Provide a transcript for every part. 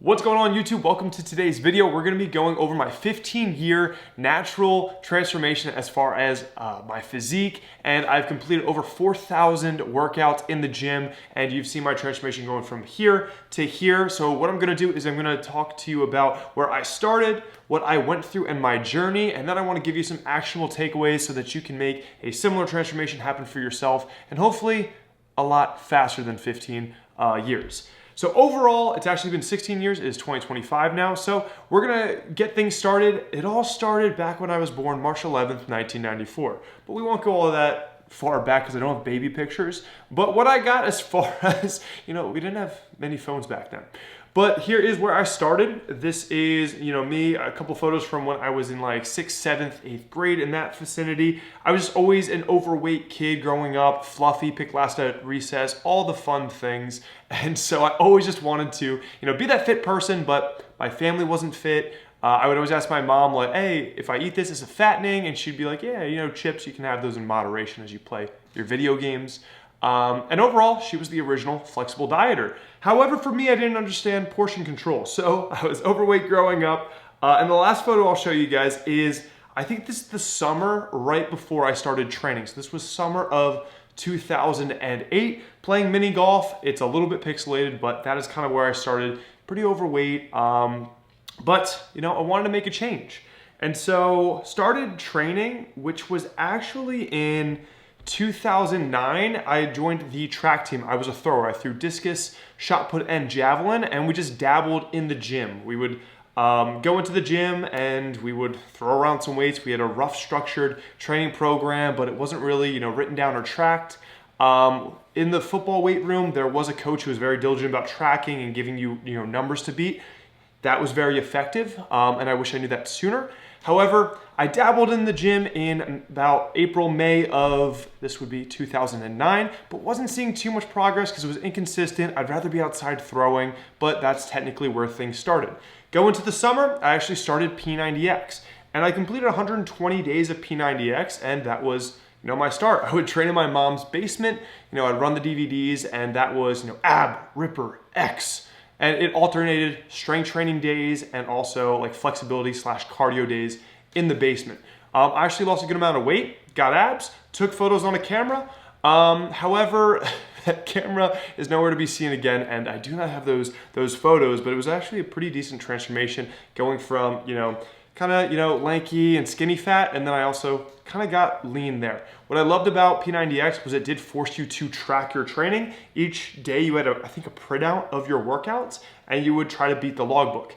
What's going on YouTube? Welcome to today's video. We're going to be going over my 15-year natural transformation as far as my physique, and I've completed over 4,000 workouts in the gym, and you've seen my transformation going from here to here. So what I'm going to do is I'm going to talk to you about where I started, what I went through and my journey, and then I want to give you some actionable takeaways so that you can make a similar transformation happen for yourself, and hopefully a lot faster than 15 years. So overall, it's actually been 16 years, it is 2025 now. So we're gonna get things started. It all started back when I was born, March 11th, 1994. But we won't go all that far back because I don't have baby pictures. But what I got as far as, we didn't have many phones back then. But here is where I started. This is, me, a couple photos from when I was in like 6th, 7th, 8th grade in that vicinity. I was just always an overweight kid growing up, fluffy, picked last at recess, all the fun things. And so I always just wanted to, be that fit person, but my family wasn't fit. I would always ask my mom, like, hey, if I eat this, is it fattening? And she'd be like, yeah, chips, you can have those in moderation as you play your video games. And overall, she was the original flexible dieter. However, for me, I didn't understand portion control. So I was overweight growing up. And the last photo I'll show you guys is, I think this is the summer right before I started training. So this was summer of 2008, playing mini golf. It's a little bit pixelated, but that is kind of where I started, pretty overweight. But I wanted to make a change. And so started training, which was actually in 2009, I joined the track team. I was a thrower. I threw discus, shot put, and javelin, and we just dabbled in the gym. We would go into the gym and we would throw around some weights. We had a rough structured training program, but it wasn't really, written down or tracked. In the football weight room, there was a coach who was very diligent about tracking and giving you, numbers to beat. That was very effective, and I wish I knew that sooner. However, I dabbled in the gym in about April, May of, this would be 2009, but wasn't seeing too much progress because it was inconsistent. I'd rather be outside throwing, but that's technically where things started. Go into the summer, I actually started P90X, and I completed 120 days of P90X, and that was my start. I would train in my mom's basement, I'd run the DVDs, and that was, ab, ripper, X. And it alternated strength training days and also like flexibility / cardio days in the basement. I actually lost a good amount of weight, got abs, took photos on a camera. However, that camera is nowhere to be seen again, and I do not have those photos, but it was actually a pretty decent transformation going from, kind of, lanky and skinny fat, and then I also kind of got lean there. What I loved about P90X was it did force you to track your training. Each day you had, I think, a printout of your workouts, and you would try to beat the logbook.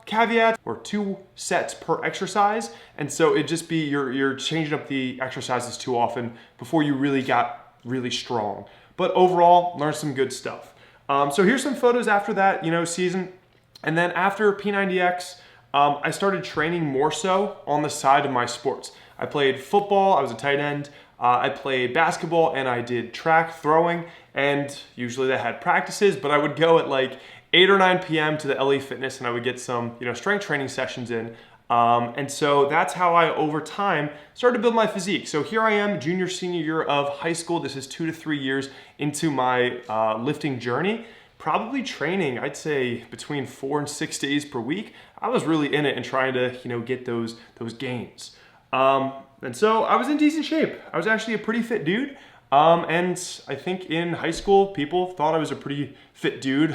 Caveats or 2 sets per exercise, and so it'd just be you're changing up the exercises too often before you really got really strong. But overall, learned some good stuff. So here's some photos after that, season, and then after P90X, I started training more so on the side of my sports. I played football, I was a tight end, I played basketball, and I did track, throwing, and usually they had practices, but I would go at like 8 or 9 p.m. to the LA Fitness, and I would get some strength training sessions in. And so that's how I, over time, started to build my physique. So here I am, junior, senior year of high school. This is 2 to 3 years into my lifting journey. Probably training, I'd say between 4 and 6 days per week. I was really in it and trying to, get those gains. And so I was in decent shape. I was actually a pretty fit dude. And I think in high school, people thought I was a pretty fit dude.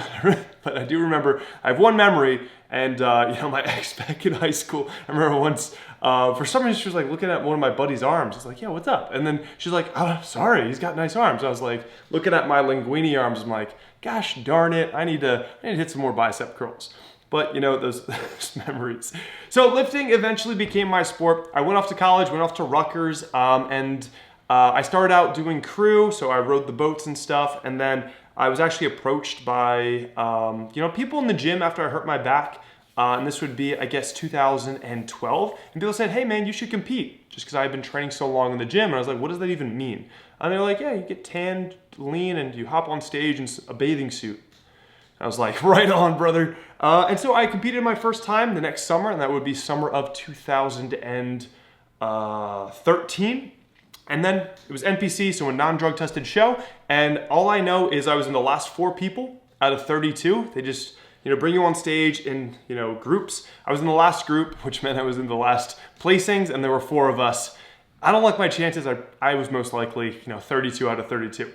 But I do remember, I have one memory, and my ex back in high school, I remember once, for some reason she was like looking at one of my buddy's arms. I was like, yeah, what's up? And then she's like, oh, sorry, he's got nice arms. I was like, looking at my linguini arms, I'm like, gosh darn it, I need to hit some more bicep curls. But those memories. So lifting eventually became my sport. I went off to college, went off to Rutgers, and I started out doing crew, so I rode the boats and stuff, and then I was actually approached by people in the gym after I hurt my back, and this would be, I guess, 2012, and people said, hey man, you should compete, just because I had been training so long in the gym, and I was like, what does that even mean? And they're like, yeah, you get tanned, lean, and you hop on stage in a bathing suit. I was like, right on, brother. And so I competed my first time the next summer, and that would be summer of 2013. And then it was NPC, so a non-drug tested show. And all I know is I was in the last 4 people out of 32. They just, bring you on stage in, groups. I was in the last group, which meant I was in the last placings, and there were 4 of us. I don't like my chances. I was most likely, 32 out of 32.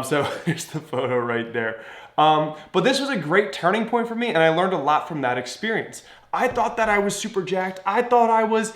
So here's the photo right there. But this was a great turning point for me, and I learned a lot from that experience. I thought that I was super jacked. I thought I was,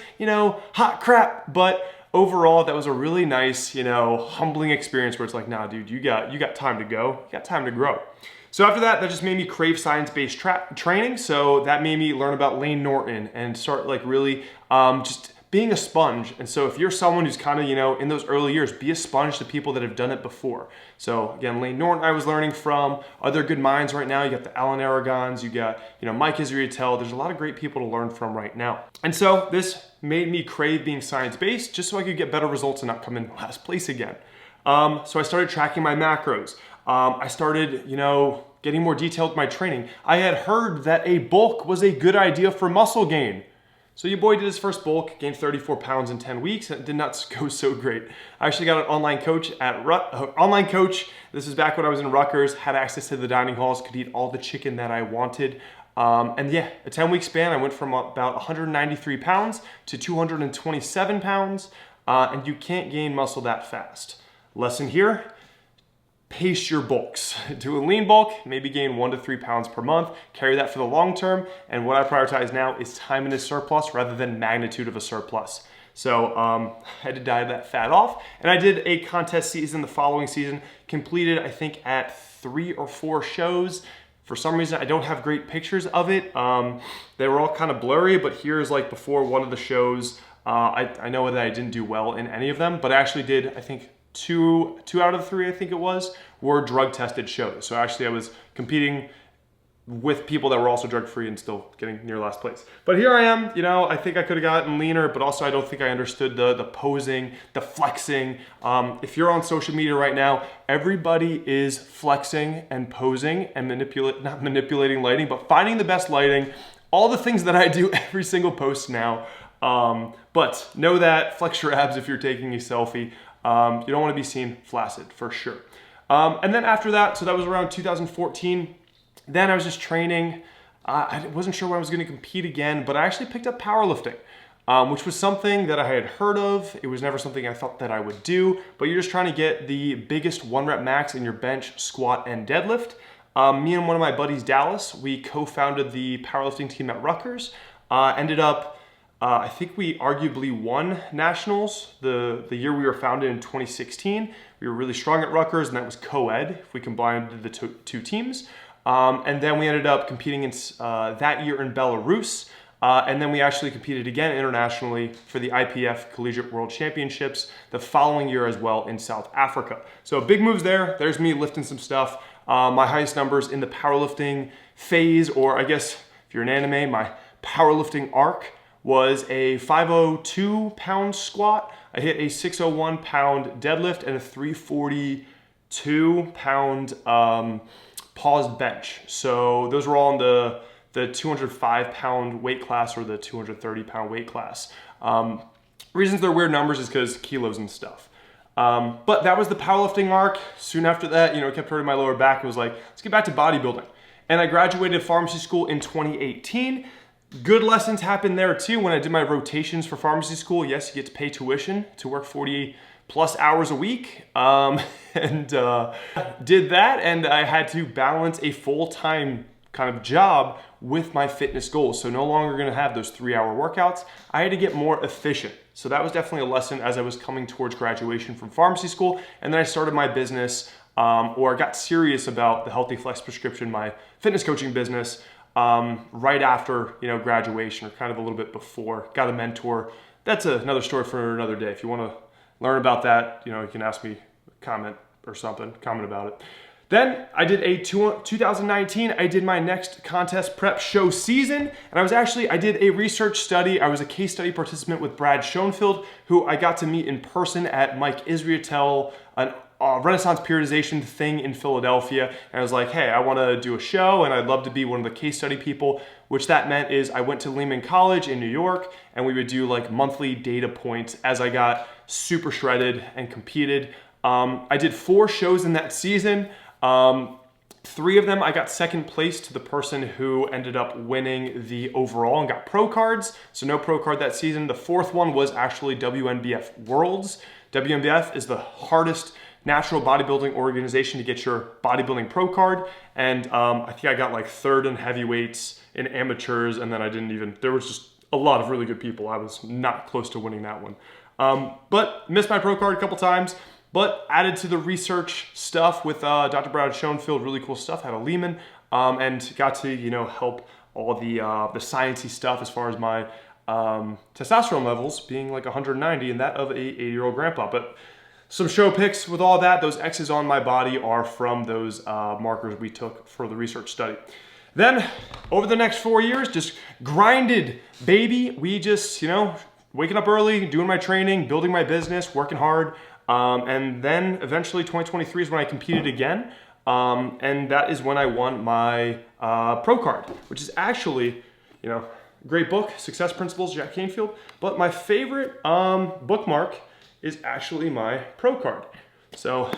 hot crap. But overall, that was a really nice, humbling experience where it's like, nah, dude, you got time to go. You got time to grow. So after that, that just made me crave science-based training. So that made me learn about Layne Norton and start like really just being a sponge. And so if you're someone who's kind of, in those early years, be a sponge to people that have done it before. So again, Layne Norton I was learning from, other good minds right now. You got the Alan Aragons, you got, Mike Israetel. There's a lot of great people to learn from right now. And so this made me crave being science-based just so I could get better results and not come in last place again. So I started tracking my macros. I started, getting more detailed with my training. I had heard that a bulk was a good idea for muscle gain. So your boy did his first bulk, gained 34 pounds in 10 weeks, and it did not go so great. I actually got an online coach This is back when I was in Rutgers, had access to the dining halls, could eat all the chicken that I wanted. And yeah, a 10-week span, I went from about 193 pounds to 227 pounds, and you can't gain muscle that fast. Lesson here, pace your bulks. Do a lean bulk, maybe gain 1 to 3 pounds per month, carry that for the long term, and what I prioritize now is time in a surplus rather than magnitude of a surplus. So I had to dive that fat off, and I did a contest season the following season, completed I think at 3 or 4 shows. For some reason, I don't have great pictures of it. They were all kind of blurry, but here's like before one of the shows. I know that I didn't do well in any of them, but I actually did, I think, two out of the 3, I think it was, were drug tested shows. So actually I was competing with people that were also drug free and still getting near last place. But here I am, I think I could have gotten leaner, but also I don't think I understood the posing, the flexing. If you're on social media right now, everybody is flexing and posing and not manipulating lighting, but finding the best lighting, all the things that I do every single post now. But know that, flex your abs if you're taking a selfie. You don't want to be seen flaccid, for sure. And then after that, so that was around 2014, then I was just training. I wasn't sure when I was going to compete again, but I actually picked up powerlifting, which was something that I had heard of. It was never something I thought that I would do, but you're just trying to get the biggest 1 rep max in your bench, squat, and deadlift. Me and one of my buddies, Dallas, we co-founded the powerlifting team at Rutgers. Ended up, I think we arguably won nationals the year we were founded in 2016. We were really strong at Rutgers, and that was co-ed if we combined the two teams. And then we ended up competing in that year in Belarus. And then we actually competed again internationally for the IPF Collegiate World Championships the following year as well in South Africa. So big moves there. There's me lifting some stuff. My highest numbers in the powerlifting phase, or I guess if you're an anime, my powerlifting arc was a 502 pound squat. I hit a 601 pound deadlift and a 342 pound paused bench. So those were all in the 205 pound weight class or the 230 pound weight class. Reasons they're weird numbers is because kilos and stuff. But that was the powerlifting arc. Soon after that, it kept hurting my lower back. It was like, let's get back to bodybuilding. And I graduated pharmacy school in 2018. Good lessons happened there too. When I did my rotations for pharmacy school, yes, you get to pay tuition to work 40 plus hours a week. Did that, and I had to balance a full-time kind of job with my fitness goals. So no longer gonna have those 3-hour workouts. I had to get more efficient. So that was definitely a lesson as I was coming towards graduation from pharmacy school. And then I started my business, or got serious about the Healthy Flex prescription, my fitness coaching business, right after, graduation, or kind of a little bit before. Got a mentor. That's another story for another day. If you wanna learn about that, you can ask me, comment about it. Then I did 2019, I did my next contest prep show season, and I did a research study. I was a case study participant with Brad Schoenfeld, who I got to meet in person at Mike Israetel, an Renaissance periodization thing in Philadelphia. And I was like, hey, I wanna do a show and I'd love to be one of the case study people, which that meant is I went to Lehman College in New York, and we would do like monthly data points as I got super shredded and competed. I did 4 shows in that season. 3 of them, I got second place to the person who ended up winning the overall and got pro cards. So no pro card that season. The 4th one was actually WNBF Worlds. WNBF is the hardest natural bodybuilding organization to get your bodybuilding pro card. And I think I got like 3rd in heavyweights, in amateurs, and then there was just a lot of really good people. I was not close to winning that one. But missed my pro card a couple times. But added to the research stuff with Dr. Brad Schoenfeld, really cool stuff, had a Lehman, and got to, help all the sciencey stuff as far as my testosterone levels being like 190 and that of a 80-year-old grandpa. But some show pics with all that, those X's on my body are from those markers we took for the research study. Then over the next 4 years, just grinded, baby. We just, waking up early, doing my training, building my business, working hard. And then eventually 2023 is when I competed again. And that is when I won my pro card, which is actually, great book, Success Principles, Jack Canfield. But my favorite bookmark is actually my pro card. So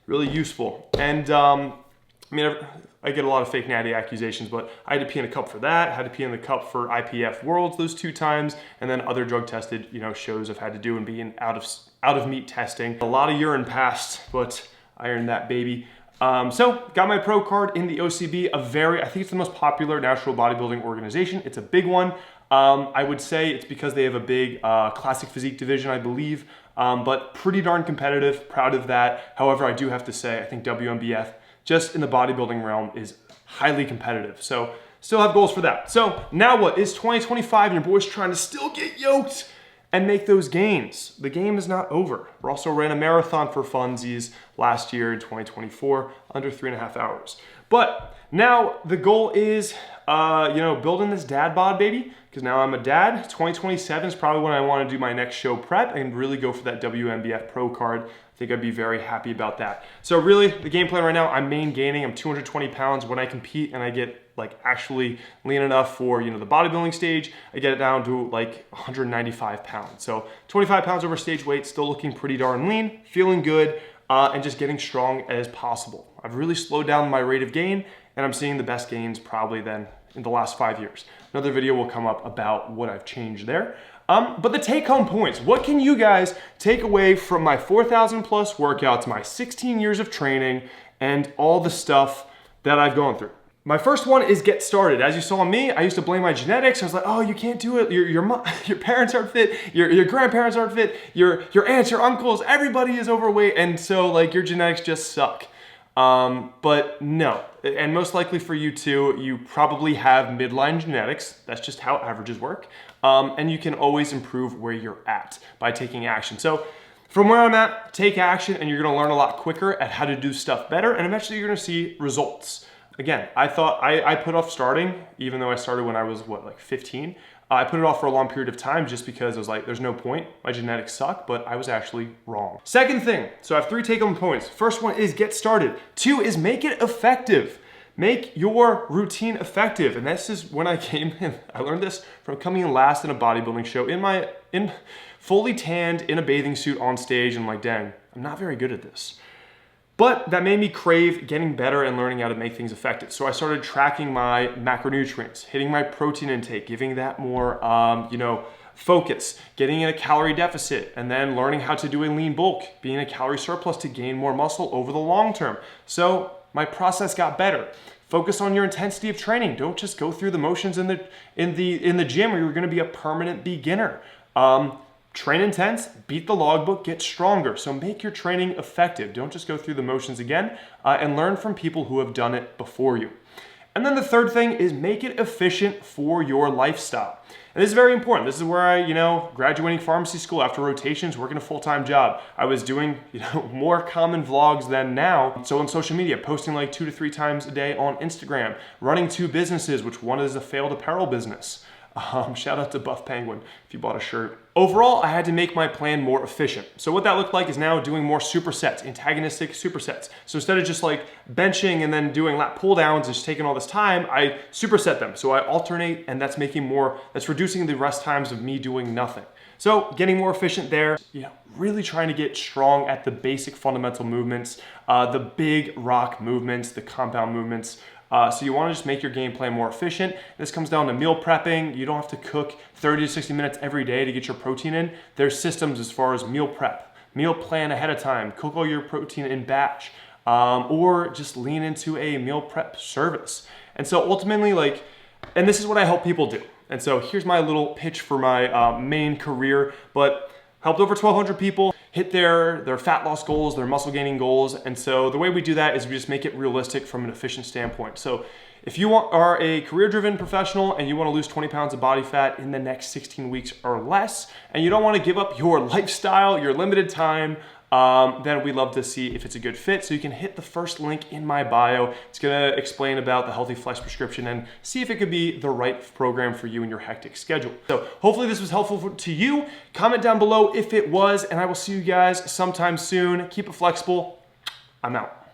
really useful. And I get a lot of fake natty accusations, but I had to pee in a cup for that, had to pee in the cup for IPF Worlds those 2 times, and then other drug tested, shows I've had to do and being out of meat testing. A lot of urine passed, but I earned that, baby. So got my pro card in the OCB, I think it's the most popular natural bodybuilding organization. It's a big one. I would say it's because they have a big classic physique division, I believe, but pretty darn competitive, proud of that. However, I do have to say, I think WNBF, just in the bodybuilding realm, is highly competitive. So still have goals for that. So now what? It's 2025 and your boy's trying to still get yoked and make those gains. The game is not over. We also ran a marathon for funsies last year in 2024, under 3.5 hours. But now the goal is, building this dad bod, baby, because now I'm a dad. 2027 is probably when I want to do my next show prep and really go for that WNBF pro card. I think I'd be very happy about that. So really, the game plan right now, I'm main gaining. I'm 220 pounds. When I compete and I get actually lean enough for the bodybuilding stage, I get it down to 195 pounds. So 25 pounds over stage weight, still looking pretty darn lean, feeling good, and just getting strong as possible. I've really slowed down my rate of gain, and I'm seeing the best gains probably then in the last 5 years. Another video will come up about what I've changed there. But the take-home points, what can you guys take away from my 4,000 plus workouts, my 16 years of training, and all the stuff that I've gone through? My first one is get started. As you saw me, I used to blame my genetics. I was like, oh, you can't do it. Your parents aren't fit. Your grandparents aren't fit. Your aunts, your uncles, everybody is overweight. And so your genetics just suck. But no, and most likely for you too, you probably have midline genetics. That's just how averages work. And you can always improve where you're at by taking action. So from where I'm at, take action and you're gonna learn a lot quicker at how to do stuff better, and eventually you're gonna see results. Again, I thought I put off starting, even though I started when I was 15. I put it off for a long period of time just because I was like, there's no point. My genetics suck, but I was actually wrong. Second thing, so I have 3 take-home points. First one is get started. 2 is make it effective. Make your routine effective. And this is when I came in. I learned this from coming in last in a bodybuilding show, in fully tanned in a bathing suit on stage, and I'm like, dang, I'm not very good at this. But that made me crave getting better and learning how to make things effective. So I started tracking my macronutrients, hitting my protein intake, giving that more, focus, getting in a calorie deficit, and then learning how to do a lean bulk, being a calorie surplus to gain more muscle over the long term. So my process got better. Focus on your intensity of training. Don't just go through the motions in the gym where you're going to be a permanent beginner. Train intense, beat the logbook, get stronger. So make your training effective. Don't just go through the motions again, and learn from people who have done it before you. And then the third thing is make it efficient for your lifestyle. And this is very important. This is where I, graduating pharmacy school after rotations, working a full-time job. I was doing, more common vlogs than now. So on social media, posting 2 to 3 times a day on Instagram, running 2 businesses, which one is a failed apparel business. Shout out to Buff Penguin if you bought a shirt. Overall, I had to make my plan more efficient. So what that looked like is now doing more supersets, antagonistic supersets. So instead of just like benching and then doing lat pull downs and just taking all this time, I superset them. So I alternate, and that's reducing the rest times of me doing nothing. So getting more efficient there, really trying to get strong at the basic fundamental movements, the big rock movements, the compound movements. So you want to just make your game plan more efficient. This comes down to meal prepping. You don't have to cook 30 to 60 minutes every day to get your protein in. There's systems as far as meal prep, meal plan ahead of time, cook all your protein in batch, or just lean into a meal prep service. And so ultimately, and this is what I help people do. And so here's my little pitch for my main career, but helped over 1,200 people hit their fat loss goals, their muscle gaining goals. And so the way we do that is we just make it realistic from an efficient standpoint. So if you are a career-driven professional and you want to lose 20 pounds of body fat in the next 16 weeks or less, and you don't want to give up your lifestyle, your limited time, then we'd love to see if it's a good fit. So you can hit the first link in my bio. It's gonna explain about the Healthy Flex prescription and see if it could be the right program for you in your hectic schedule. So hopefully this was helpful to you. Comment down below if it was, and I will see you guys sometime soon. Keep it flexible. I'm out.